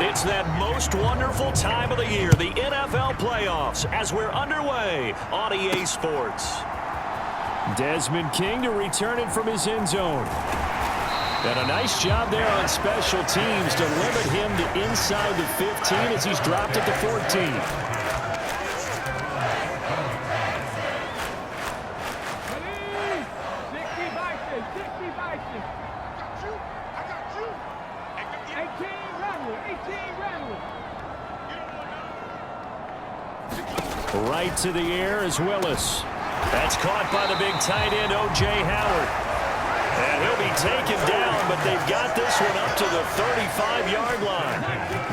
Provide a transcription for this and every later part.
It's that most wonderful time of the year, the NFL playoffs, as we're underway on EA Sports. Desmond King to return it from his end zone. And a nice job there on special teams to limit him to inside the 15 as he's dropped it to 14. Right to the air is Willis. That's caught by the big tight end, O.J. Howard. And he'll be taken down, but they've got this one up to the 35-yard line.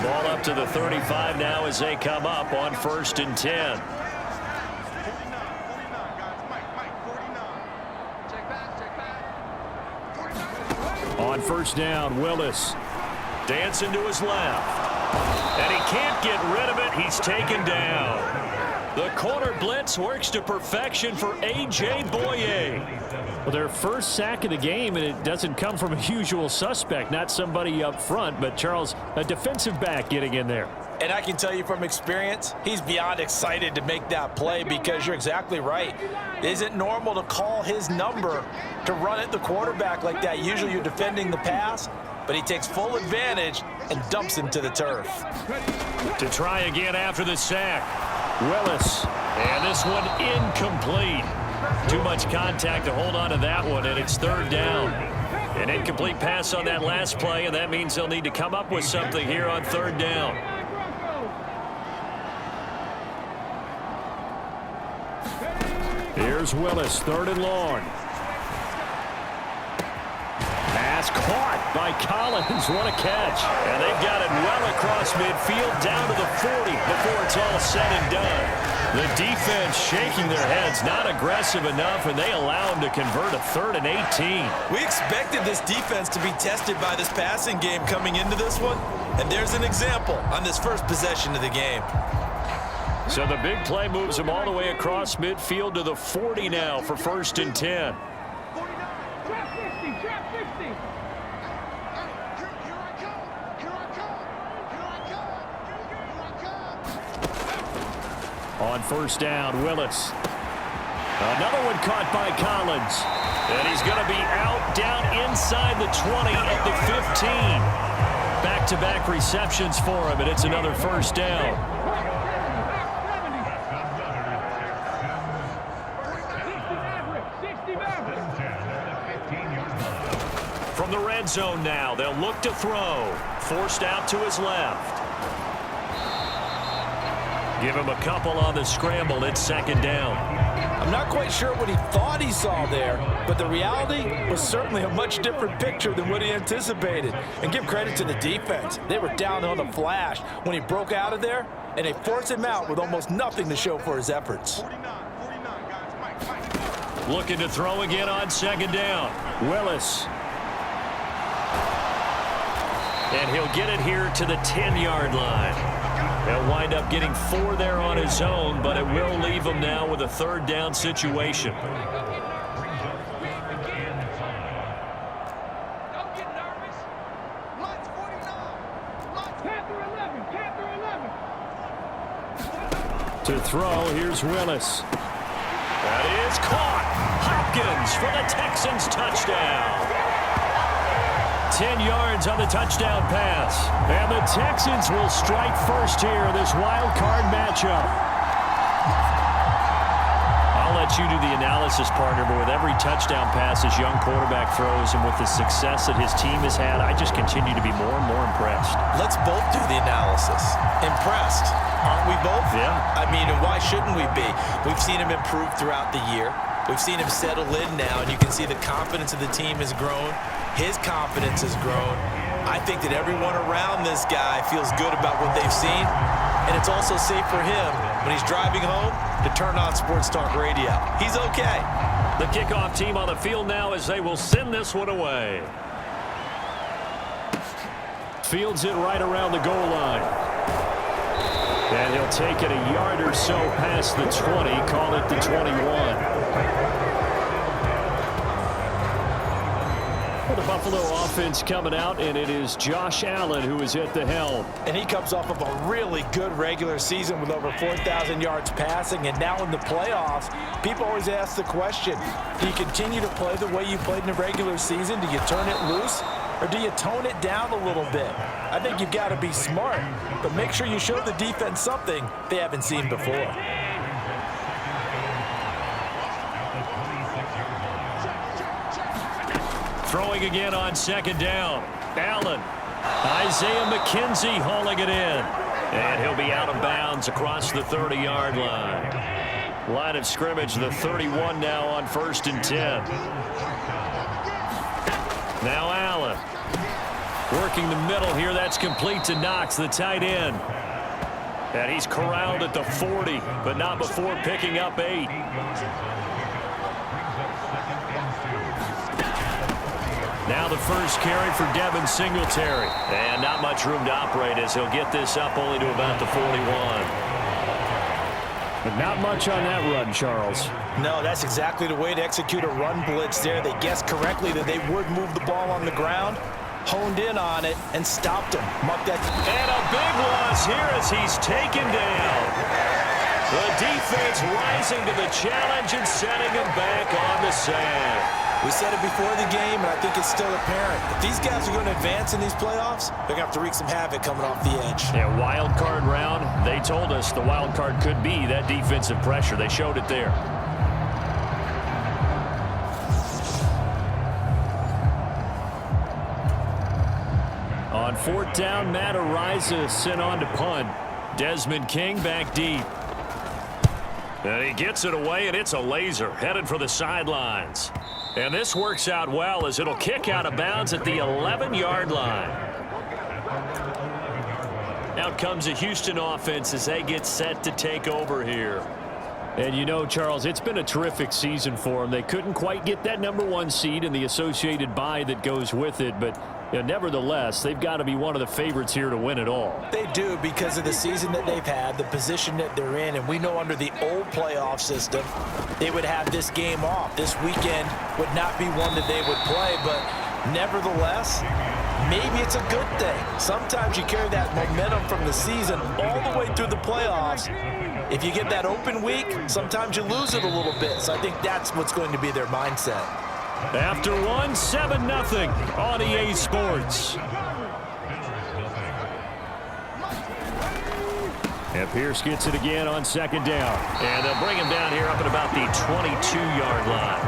Ball up to the 35 now as they come up on 1st and 10. On 1st down, Willis. Dancing to his left. And he can't get rid of it. He's taken down. The corner blitz works to perfection for A.J. Boye. Well, their first sack of the game, and it doesn't come from a usual suspect, not somebody up front, but Charles, a defensive back getting in there. And I can tell you from experience, he's beyond excited to make that play because you're exactly right. It isn't normal to call his number to run at the quarterback like that. Usually you're defending the pass, but he takes full advantage and dumps him to the turf. To try again after the sack. Willis. And this one incomplete. Too much contact to hold on to that one, and it's 3rd down. An incomplete pass on that last play, and that means they'll need to come up with something here on 3rd down. Here's Willis, 3rd and long. Pass caught by Collins. What a catch. And they've got it well across midfield down to the 40 before it's all said and done. The defense shaking their heads, not aggressive enough, and they allow them to convert a 3rd and 18. We expected this defense to be tested by this passing game coming into this one, and there's an example on this first possession of the game. So the big play moves them all the way across midfield to the 40 now for 1st and 10. On 1st down, Willis. Another one caught by Collins. And he's going to be out down inside the 20 at the 15. Back-to-back receptions for him, and it's another 1st down. From the red zone now, they'll look to throw. Forced out to his left. Give him a couple on the scramble. It's 2nd down. I'm not quite sure what he thought he saw there, but the reality was certainly a much different picture than what he anticipated. And give credit to the defense. They were down on the flash when he broke out of there, and they forced him out with almost nothing to show for his efforts. Looking to throw again on 2nd down. Willis. And he'll get it here to the 10-yard line. He'll wind up getting 4 there on his own, but it will leave him now with a 3rd down situation. To throw, here's Willis. That is caught. Hopkins for the Texans touchdown. 10 yards on the touchdown pass. And the Texans will strike first here in this wild card matchup. I'll let you do the analysis, partner, but with every touchdown pass his young quarterback throws and with the success that his team has had, I just continue to be more and more impressed. Let's both do the analysis. Impressed, aren't we both? Yeah. I mean, and why shouldn't we be? We've seen him improve throughout the year. We've seen him settle in now, and you can see the confidence of the team has grown. His confidence has grown. I think that everyone around this guy feels good about what they've seen, and it's also safe for him when he's driving home to turn on Sports Talk Radio. He's okay. The kickoff team on the field now as they will send this one away. Fields it right around the goal line. And he'll take it a yard or so past the 20, call it the 21. Well, the Buffalo offense coming out, and it is Josh Allen who is at the helm. And he comes off of a really good regular season with over 4,000 yards passing, and now in the playoffs, people always ask the question, do you continue to play the way you played in the regular season? Do you turn it loose, or do you tone it down a little bit? I think you've got to be smart, but make sure you show the defense something they haven't seen before. Throwing again on second down. Allen. Isaiah McKenzie hauling it in. And he'll be out of bounds across the 30-yard line. Line of scrimmage, the 31 now on 1st and 10. Now Allen. Working the middle here. That's complete to Knox, the tight end. And he's corralled at the 40, but not before picking up 8. Now the first carry for Devin Singletary. And not much room to operate as he'll get this up only to about the 41. But not much on that run, Charles. No, that's exactly the way to execute a run blitz there. They guessed correctly that they would move the ball on the ground, honed in on it, and stopped him. Mark that. And a big loss here as he's taken down. The defense rising to the challenge and setting him back on the sand. We said it before the game, and I think it's still apparent. If these guys are going to advance in these playoffs, they're going to have to wreak some havoc coming off the edge. Yeah, wild card round. They told us the wild card could be that defensive pressure. They showed it there. On 4th down, Matt Ariza sent on to punt. Desmond King back deep. And he gets it away, and it's a laser headed for the sidelines. And this works out well as it'll kick out of bounds at the 11-yard line. Out comes the Houston offense as they get set to take over here. And you know, Charles, it's been a terrific season for them. They couldn't quite get that #1 seed and the associated bye that goes with it, but nevertheless, they've got to be one of the favorites here to win it all. They do because of the season that they've had, the position that they're in, and we know under the old playoff system, they would have this game off. This weekend would not be one that they would play, but nevertheless, maybe it's a good thing. Sometimes you carry that momentum from the season all the way through the playoffs. If you get that open week, sometimes you lose it a little bit. So I think that's what's going to be their mindset. After one, 7-0 on EA Sports. And Pierce gets it again on 2nd down. And they'll bring him down here up at about the 22-yard line.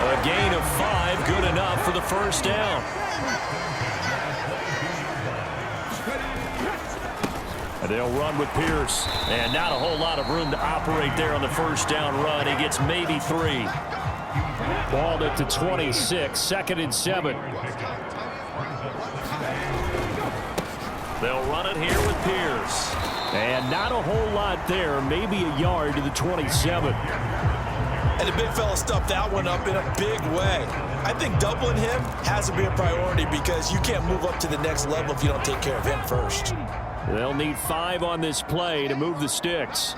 A gain of 5, good enough for the first down. And they'll run with Pierce. And not a whole lot of room to operate there on the first down run. He gets maybe 3. Balled at the 26, 2nd and 7. They'll run it here with Pierce. And not a whole lot there, maybe a yard to the 27. And the big fella stuffed that one up in a big way. I think doubling him has to be a priority because you can't move up to the next level if you don't take care of him first. They'll need 5 on this play to move the sticks.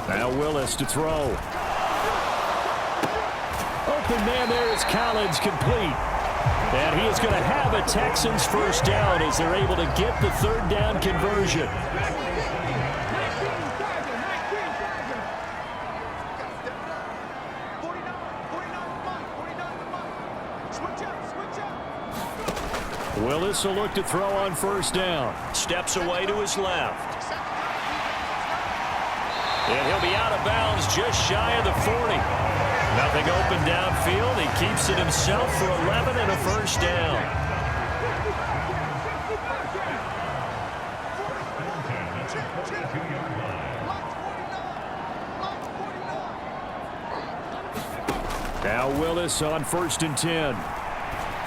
Now Willis to throw. Open man there is Collins, complete. And he is going to have a Texans first down as they're able to get the 3rd down conversion. Willis will look to throw on 1st down. Steps away to his left. And he'll be out of bounds just shy of the 40. Nothing open downfield. He keeps it himself for 11 and a first down. Now Willis on 1st and 10.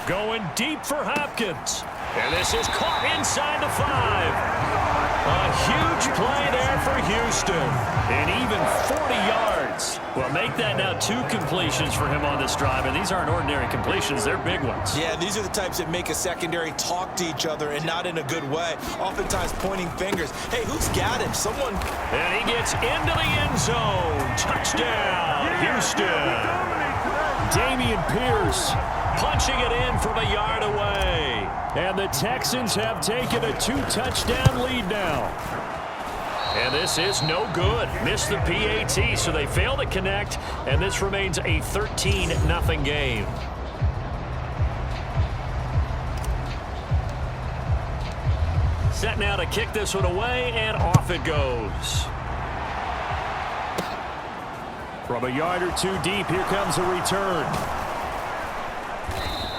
Going deep for Hopkins. And this is caught inside the 5. A huge play there for Houston. And even 40 yards. Well, make that now 2 completions for him on this drive, and these aren't ordinary completions. They're big ones. Yeah, these are the types that make a secondary talk to each other and not in a good way, oftentimes pointing fingers. Hey, who's got him? Someone. And he gets into the end zone. Touchdown, Houston. Dameon Pierce punching it in from a yard away. And the Texans have taken a 2-touchdown lead now. And this is no good. Missed the PAT, so they fail to connect, and this remains a 13-0 game. Set now to kick this one away, and off it goes. From a yard or 2 deep, here comes a return.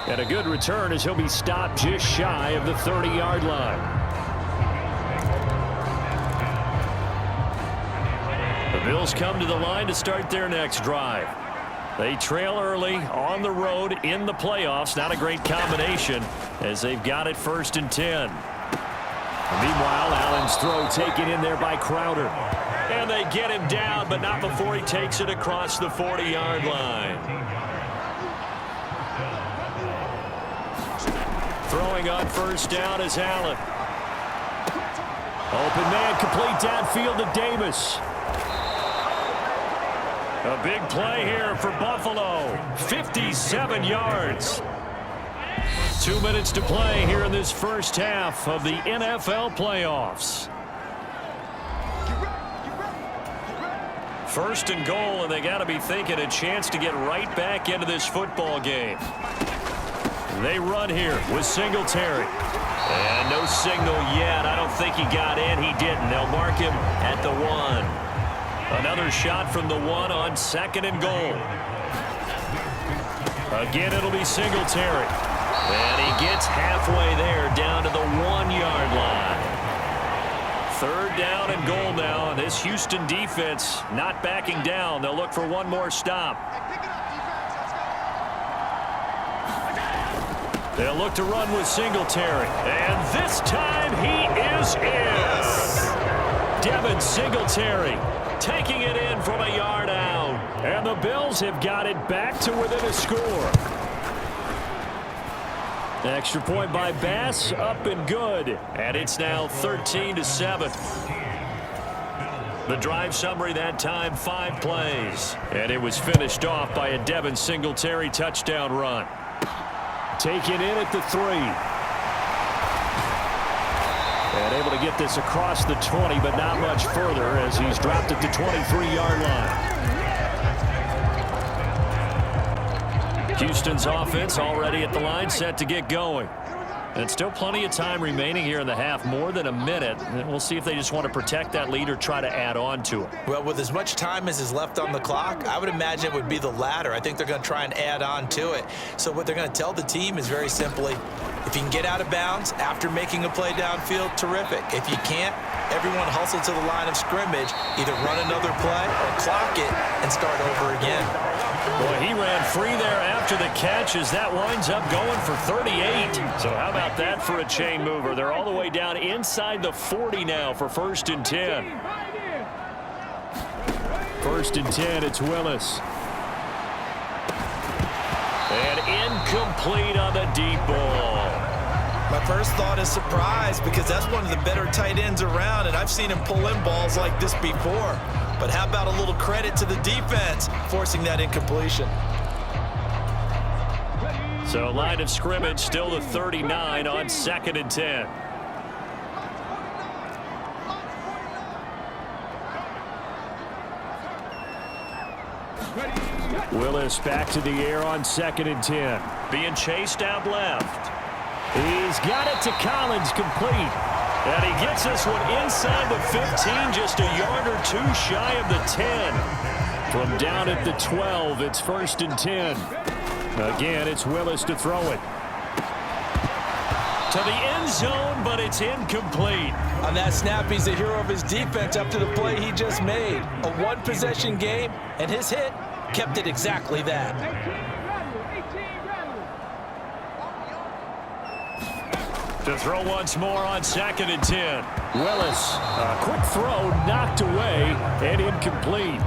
And a good return as he'll be stopped just shy of the 30-yard line. The Bills come to the line to start their next drive. They trail early on the road in the playoffs. Not a great combination as they've got it 1st and 10. Meanwhile, Allen's throw taken in there by Crowder. And they get him down, but not before he takes it across the 40-yard line. Throwing on 1st down is Allen. Open man, complete downfield to Davis. A big play here for Buffalo. 57 yards. 2 minutes to play here in this first half of the NFL playoffs. 1st and goal, and they got to be thinking a chance to get right back into this football game. They run here with Singletary. And no signal yet. I don't think he got in. He didn't. They'll mark him at the 1. Another shot from the 1 on 2nd and goal. Again, it'll be Singletary. And he gets halfway there down to the 1-yard line. 3rd down and goal now. This Houston defense not backing down. They'll look for one more stop. They'll look to run with Singletary. And this time he is in. Devin Singletary taking it in from a yard out. And the Bills have got it back to within a score. Extra point by Bass, up and good. And it's now 13-7. The drive summary that time, 5 plays. And it was finished off by a Devin Singletary touchdown run. Taken in at the 3. And able to get this across the 20, but not much further as he's dropped at the 23-yard line. Houston's offense already at the line, set to get going. And still plenty of time remaining here in the half, more than a minute. And we'll see if they just want to protect that lead or try to add on to it. Well, with as much time as is left on the clock, I would imagine it would be the latter. I think they're going to try and add on to it. So what they're going to tell the team is very simply, if you can get out of bounds after making a play downfield, terrific. If you can't, everyone hustle to the line of scrimmage, either run another play or clock it and start over again. Boy, he ran free there after the catch as that winds up going for 38. So how about that for a chain mover? They're all the way down inside the 40 now for 1st and 10. 1st and 10, it's Willis. And incomplete on the deep ball. My first thought is surprise because that's one of the better tight ends around, and I've seen him pull in balls like this before. But how about a little credit to the defense forcing that incompletion? So line of scrimmage still the 39 on 2nd and 10. Willis back to the air on 2nd and 10. Being chased out left. He's got it to Collins, complete. And he gets this one inside the 15, just a yard or 2 shy of the 10. From down at the 12, it's 1st and 10. Again, it's Willis to throw it. To the end zone, but it's incomplete. On that snap, he's the hero of his defense after the play he just made. A one-possession game, and his hit kept it exactly that. To throw once more on 2nd and 10. Willis, a quick throw knocked away and incomplete.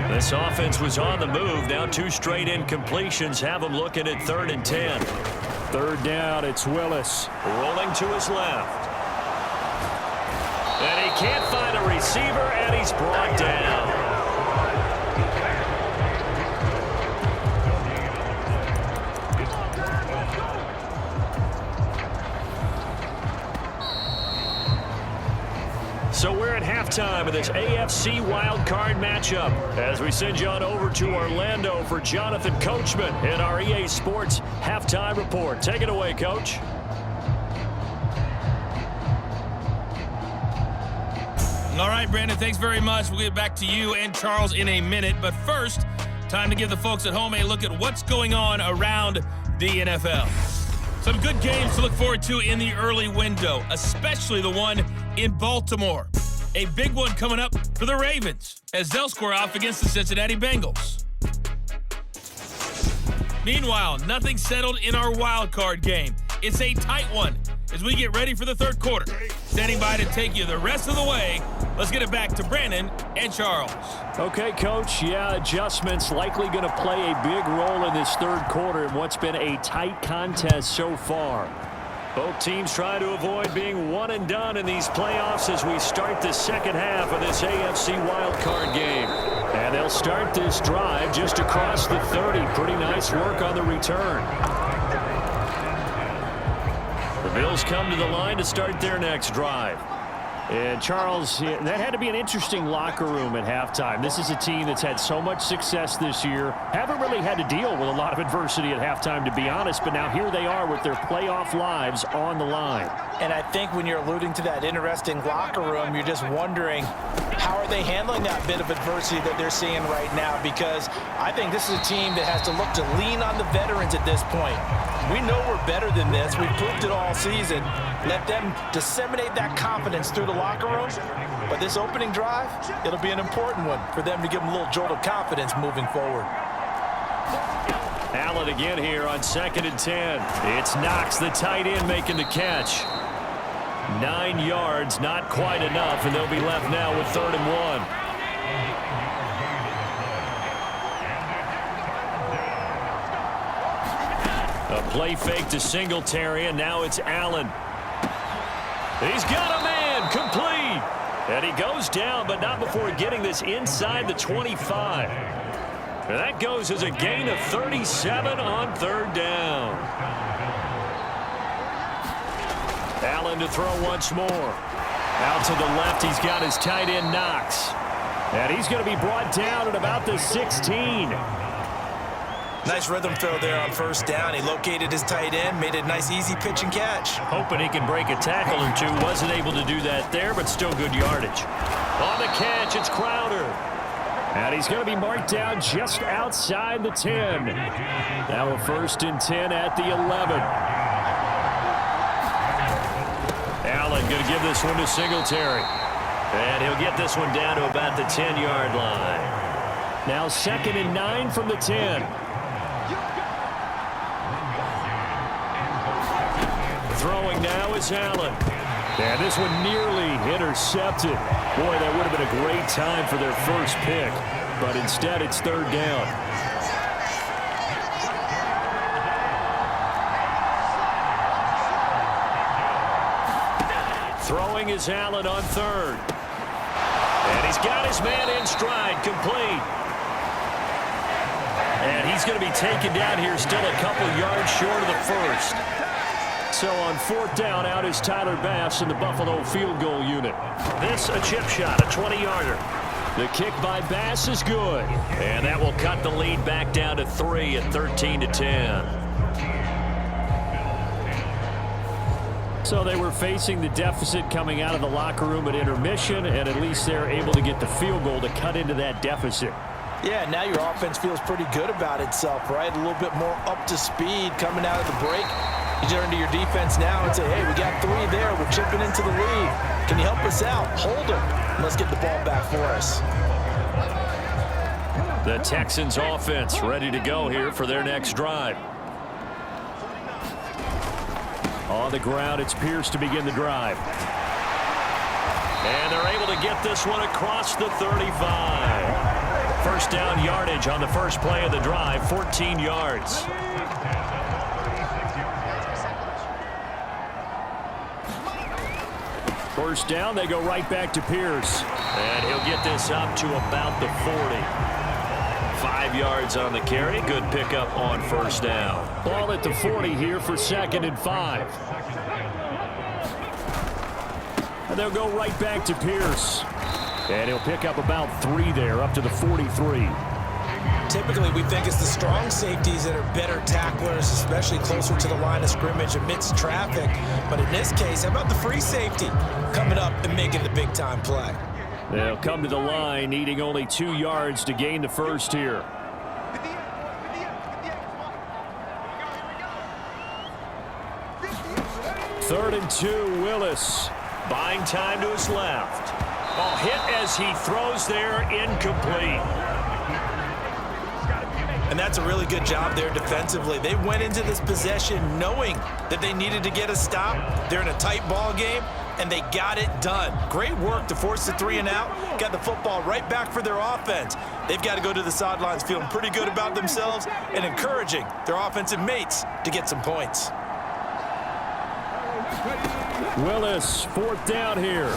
This offense was on the move. Now 2 straight incompletions have them looking at 3rd and 10. 3rd down, it's Willis. Rolling to his left. And he can't find a receiver, and he's brought down. So we're at halftime of this AFC Wildcard matchup as we send you on over to Orlando for Jonathan Coachman in our EA Sports Halftime Report. Take it away, Coach. All right, Brandon, thanks very much. We'll get back to you and Charles in a minute. But first, time to give the folks at home a look at what's going on around the NFL. Some good games to look forward to in the early window, especially the one in Baltimore. A big one coming up for the Ravens as they'll square off against the Cincinnati Bengals. Meanwhile, nothing settled in our wild card game. It's a tight one as we get ready for the 3rd quarter. Standing by to take you the rest of the way, let's get it back to Brandon and Charles. Okay, Coach. Yeah, adjustments likely going to play a big role in this 3rd quarter in what's been a tight contest so far. Both teams trying to avoid being one and done in these playoffs as we start the 2nd half of this AFC wildcard game. And they'll start this drive just across the 30. Pretty nice work on the return. The Bills come to the line to start their next drive. And Charles, that had to be an interesting locker room at halftime. This is a team that's had so much success this year. Haven't really had to deal with a lot of adversity at halftime, to be honest. But now here they are with their playoff lives on the line. And I think when you're alluding to that interesting locker room, you're just wondering how are they handling that bit of adversity that they're seeing right now? Because I think this is a team that has to look to lean on the veterans at this point. We know we're better than this. We've proved it all season. Let them disseminate that confidence through the locker room. But this opening drive, it'll be an important one for them to give them a little jolt of confidence moving forward. Allen again here on 2nd and 10. It's Knox, the tight end, making the catch. 9 yards, not quite enough, and they'll be left now with 3rd and 1. A play fake to Singletary, and now it's Allen. He's got a man, complete. And he goes down, but not before getting this inside the 25. And that goes as a gain of 37 on 3rd down. Allen to throw once more. Out to the left, he's got his tight end, Knox. And he's going to be brought down at about the 16. Nice rhythm throw there on 1st down. He located his tight end, made a nice easy pitch and catch. Hoping he can break a tackle or two. Wasn't able to do that there, but still good yardage. On the catch, it's Crowder. And he's going to be marked down just outside the 10. Now a 1st and 10 at the 11. Allen going to give this one to Singletary. And he'll get this one down to about the 10-yard line. Now 2nd and 9 from the 10. Throwing now is Allen. And this one nearly intercepted. Boy, that would have been a great time for their first pick. But instead, it's 3rd down. Throwing is Allen on 3rd. And he's got his man in stride, complete. And he's going to be taken down here, still a couple yards short of the 1st. So on 4th down, out is Tyler Bass in the Buffalo field goal unit. This a chip shot, a 20-yarder. The kick by Bass is good. And that will cut the lead back down to 3 at 13-10. So they were facing the deficit coming out of the locker room at intermission, and at least they're able to get the field goal to cut into that deficit. Yeah, now your offense feels pretty good about itself, right? A little bit more up to speed coming out of the break. You turn to your defense now and say, hey, we got 3 there. We're chipping into the lead. Can you help us out? Hold them. Let's get the ball back for us. The Texans offense ready to go here for their next drive. On the ground, it's Pierce to begin the drive. And they're able to get this one across the 35. First down yardage on the first play of the drive, 14 yards. First down, they go right back to Pierce. And he'll get this up to about the 40. 5 yards on the carry. Good pickup on first down. Ball at the 40 here for 2nd and 5. And they'll go right back to Pierce. And he'll pick up about 3 there, up to the 43. Typically, we think it's the strong safeties that are better tacklers, especially closer to the line of scrimmage amidst traffic. But in this case, how about the free safety coming up and making the big-time play? They'll come to the line, needing only 2 yards to gain the first here. Third and 2, Willis. Buying time to his left. Ball hit as he throws there, incomplete. And that's a really good job there defensively. They went into this possession knowing that they needed to get a stop. They're in a tight ball game, and they got it done. Great work to force the 3 and out. Got the football right back for their offense. They've got to go to the sidelines feeling pretty good about themselves and encouraging their offensive mates to get some points. Willis, 4th down here.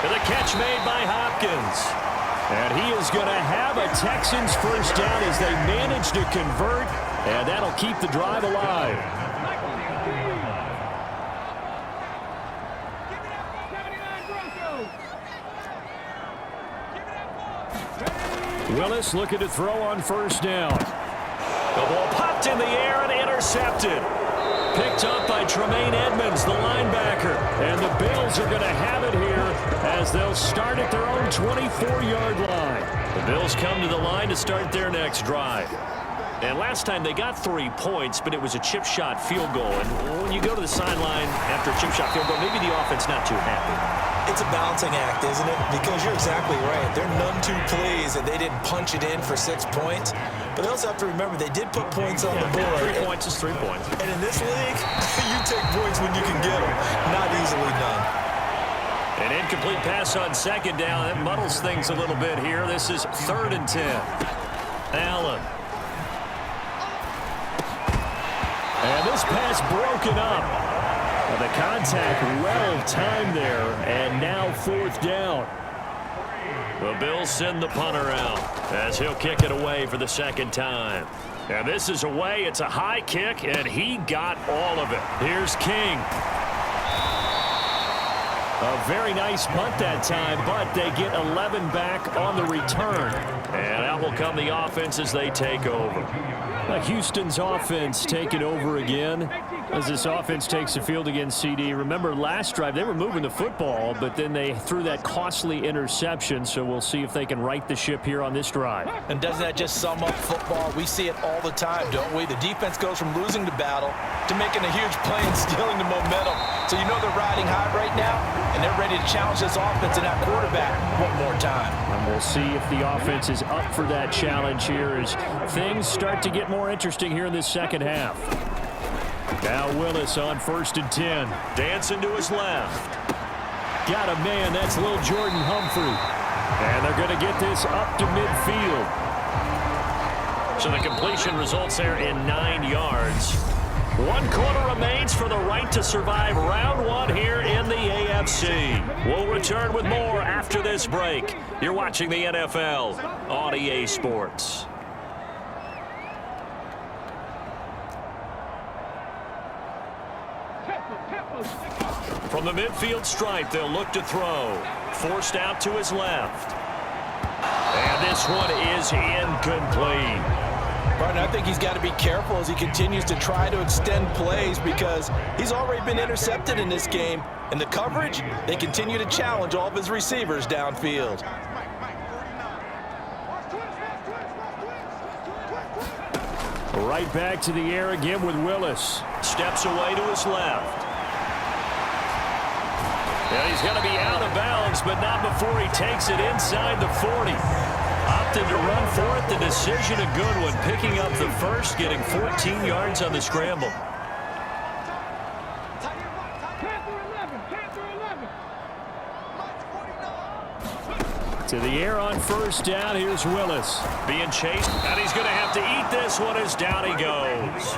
And the catch made by Hopkins. And he is going to have a Texans first down as they manage to convert, and that'll keep the drive alive. Willis looking to throw on first down. The ball popped in the air and intercepted. Picked up by Tremaine Edmonds, the linebacker. And the Bills are going to have it here as they'll start at their own 24-yard line. The Bills come to the line to start their next drive. And last time they got 3 points, but it was a chip shot field goal. And when you go to the sideline after a chip shot field goal, maybe the offense not too happy. It's a balancing act, isn't it? Because you're exactly right. They're none too pleased that they didn't punch it in for 6 points. But they also have to remember they did put points on the board. 3 points is 3 points. And in this league, you take points when you can get them. Not easily done. An incomplete pass on second down. That muddles things a little bit here. This is 3rd and 10. Allen. And this pass broken up. Well, the contact well timed there, and now 4th down. The Bills send the punter out as he'll kick it away for the 2nd time. And this is away. It's a high kick, and he got all of it. Here's King. A very nice punt that time, but they get 11 back on the return. And out will come the offense as they take over. Houston's offense taking over again as this offense takes the field against CD. Remember last drive they were moving the football, but then they threw that costly interception, so we'll see if they can right the ship here on this drive. And doesn't that just sum up football? We see it all the time, don't we? The defense goes from losing the battle to making a huge play and stealing the momentum. So you know they're riding high right now, and they're ready to challenge this offense and that quarterback one more time. And we'll see if the offense is up for that challenge here as things start to get more interesting here in this second half. Now Willis on 1st and 10. Dancing to his left. Got a man. That's little Jordan Humphrey. And they're going to get this up to midfield. So the completion results there in 9 yards. 1 quarter remains for the right to survive round 1 here in the AFC. We'll return with more after this break. You're watching the NFL on EA Sports. From the midfield stripe, they'll look to throw. Forced out to his left. And this one is incomplete. Martin, I think he's got to be careful as he continues to try to extend plays because he's already been intercepted in this game. And the coverage, they continue to challenge all of his receivers downfield. Right back to the air again with Willis. Steps away to his left. And he's going to be out of bounds, but not before he takes it inside the 40. Opted to run for it. The decision a good one. Picking up the first, getting 14 yards on the scramble. To the air on first down. Here's Willis. Being chased, and he's going to have to eat this one as down he goes.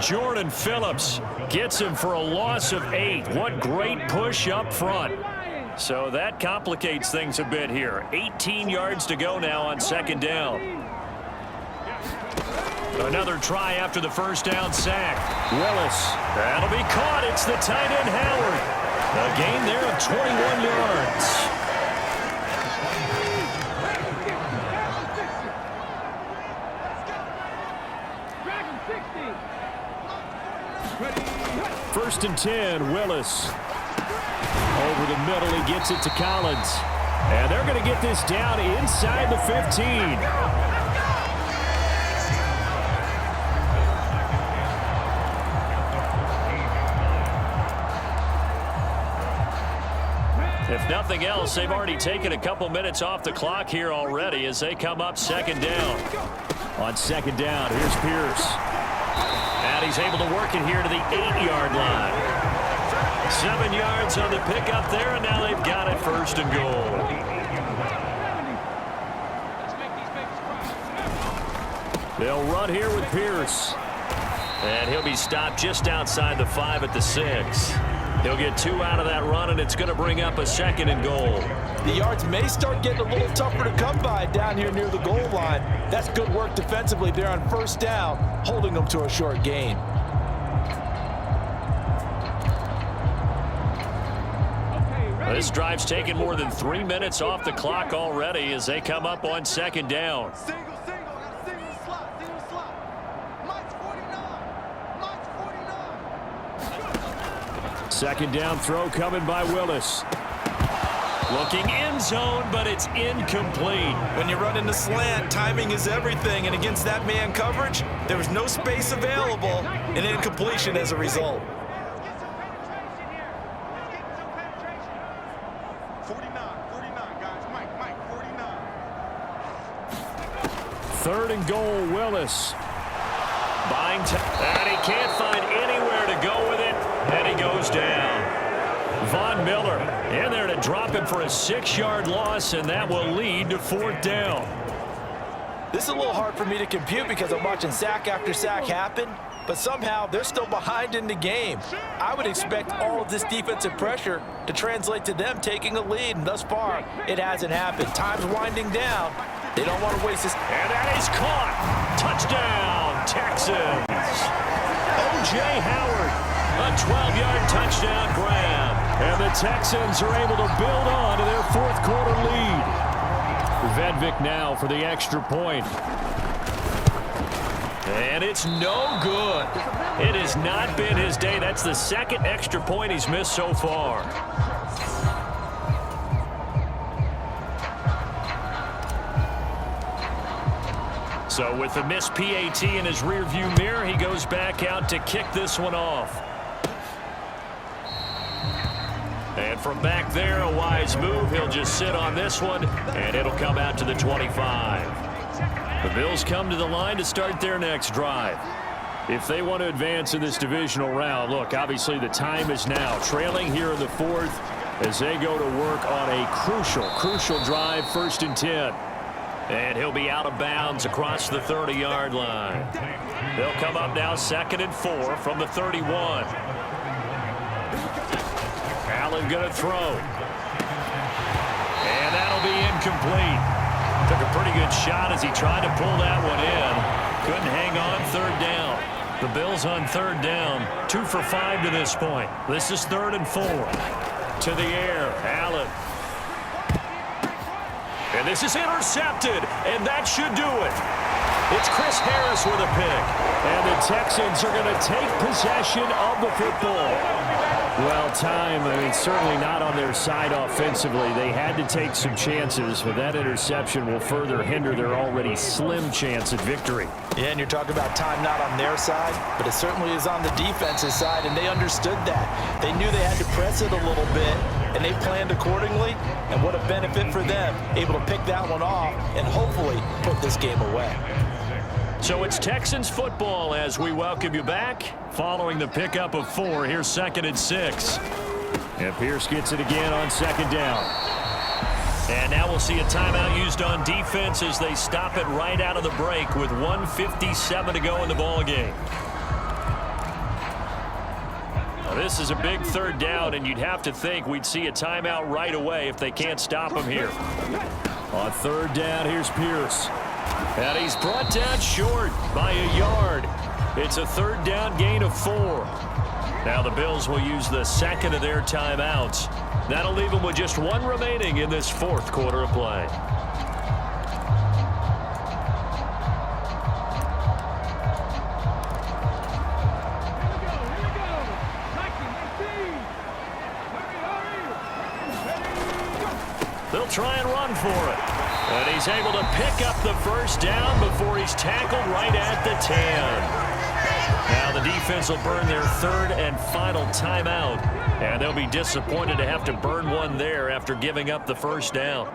Jordan Phillips gets him for a loss of 8. What great push up front. So that complicates things a bit here. 18 yards to go now on second down. Another try after the first down sack. Willis. That'll be caught. It's the tight end Howard. A gain there of 21 yards. First and 10, Willis. Over the middle, he gets it to Collins. And they're going to get this down inside the 15. If nothing else, they've already taken a couple minutes off the clock here already as they come up second down. On second down, here's Pierce. And he's able to work it here to the 8-yard line. 7 yards on the pickup there, and now they've got it first and goal. They'll run here with Pierce. And he'll be stopped just outside the 5 at the 6. He'll get 2 out of that run, and it's going to bring up a second and goal. The yards may start getting a little tougher to come by down here near the goal line. That's good work defensively there on first down, holding them to a short gain. This drive's taken more than 3 minutes off the clock already as they come up on second down. Second down throw coming by Willis. Looking end zone, but it's incomplete. When you run into slant, timing is everything, and against that man coverage, there was no space available, and incompletion as a result. 49, guys. Mike, 49. Third and goal, Willis. Buying and he can't find anywhere to go with it, and he goes down. Von Miller in there to drop him for a 6-yard loss, and that will lead to fourth down. This is a little hard for me to compute because I'm watching sack after sack happen, but somehow they're still behind in the game. I would expect all of this defensive pressure to translate to them taking a lead, and thus far, it hasn't happened. Time's winding down. They don't want to waste this. And that is caught. Touchdown, Texans. O.J. Howard, a 12-yard touchdown grab. And the Texans are able to build on to their fourth quarter lead. Vedvik now for the extra point. And it's no good. It has not been his day. That's the second extra point he's missed so far. So with the missed PAT in his rearview mirror, he goes back out to kick this one off. And from back there, a wise move. He'll just sit on this one, and it'll come out to the 25. The Bills come to the line to start their next drive. If they want to advance in this divisional round, look, obviously the time is now. Trailing here in the fourth as they go to work on a crucial drive, first and 10. And he'll be out of bounds across the 30-yard line. They'll come up now second and 4 from the 31. Allen going to throw. And that'll be incomplete. Took a pretty good shot as he tried to pull that one in. Couldn't hang on third down. The Bills on third down. 2 for 5 to this point. This is third and 4. To the air. Allen. And this is intercepted, and that should do it. It's Chris Harris with a pick. And the Texans are going to take possession of the football. Well, time, certainly not on their side offensively. They had to take some chances, but that interception will further hinder their already slim chance at victory. Yeah, and you're talking about time not on their side, but it certainly is on the defense's side, and they understood that. They knew they had to press it a little bit, and they planned accordingly, and what a benefit for them, able to pick that one off and hopefully put this game away. So it's Texans football as we welcome you back. Following the pickup of 4, here's second and 6. And Pierce gets it again on second down. And now we'll see a timeout used on defense as they stop it right out of the break with 1:57 to go in the ball game. Now this is a big third down, and you'd have to think we'd see a timeout right away if they can't stop him here. On third down, here's Pierce. And he's brought down short by a yard. It's a third down gain of 4. Now the Bills will use the second of their timeouts. That'll leave them with just 1 remaining in this fourth quarter of play. They'll try and run for it. And he's able to pick up the first down before he's tackled right at the 10. Now the defense will burn their third and final timeout. And they'll be disappointed to have to burn one there after giving up the first down.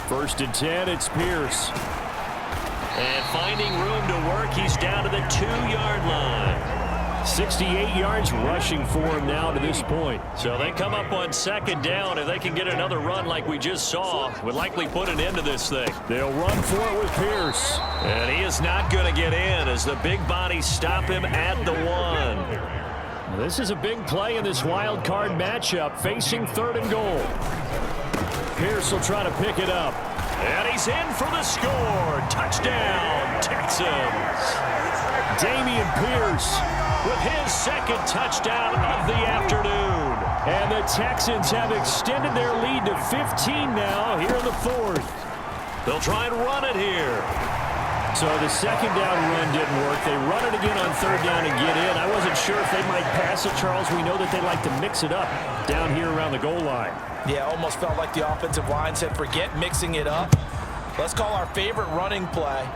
1st and 10, it's Pierce. And finding room to work, he's down to the 2-yard line. 68 yards rushing for him now to this point. So they come up on 2nd down. If they can get another run like we just saw, would likely put an end to this thing. They'll run for it with Pierce. And he is not going to get in as the big bodies stop him at the 1. This is a big play in this wild card matchup, facing 3rd and goal. Pierce will try to pick it up. And he's in for the score. Touchdown, Texans. Dameon Pierce with his 2nd touchdown of the afternoon. And the Texans have extended their lead to 15 now here in the 4th. They'll try and run it here. So the 2nd down run didn't work. They run it again on 3rd down and get in. I wasn't sure if they might pass it, Charles. We know that they like to mix it up down here around the goal line. Yeah, almost felt like the offensive line said, forget mixing it up. Let's call our favorite running play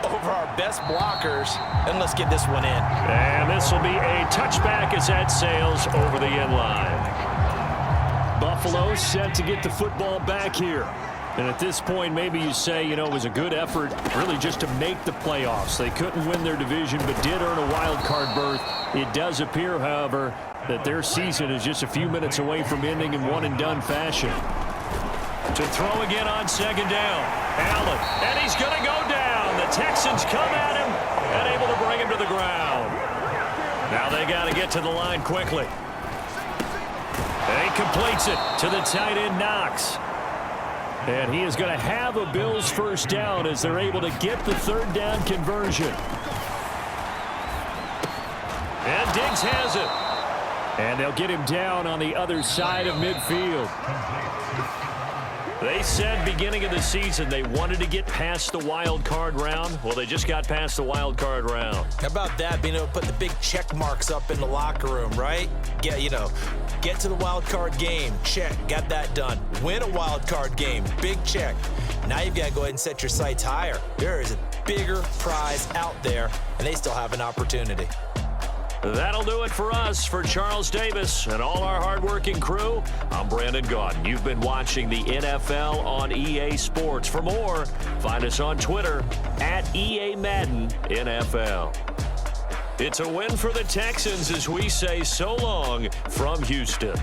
over our best blockers, and let's get this one in. And this will be a touchback as that sails over the end line. Buffalo set to get the football back here. And at this point, maybe you say, you know, it was a good effort really just to make the playoffs. They couldn't win their division, but did earn a wild card berth. It does appear, however, that their season is just a few minutes away from ending in one-and-done fashion. To throw again on 2nd down. Allen, and he's going to go down. The Texans come at him and able to bring him to the ground. Now they got to get to the line quickly. And he completes it to the tight end, Knox. And he is going to have a Bills first down as they're able to get the 3rd down conversion. And Diggs has it. And they'll get him down on the other side of midfield. They said beginning of the season they wanted to get past the wild card round. Well, they just got past the wild card round. How about that, being able to put the big check marks up in the locker room, right? Yeah, you know, get to the wild card game, check, got that done. Win a wild card game, big check. Now you've got to go ahead and set your sights higher. There is a bigger prize out there, and they still have an opportunity. That'll do it for us. For Charles Davis and all our hardworking crew, I'm Brandon Gaudin. You've been watching the NFL on EA Sports. For more, find us on Twitter at EA Madden NFL. It's a win for the Texans as we say so long from Houston.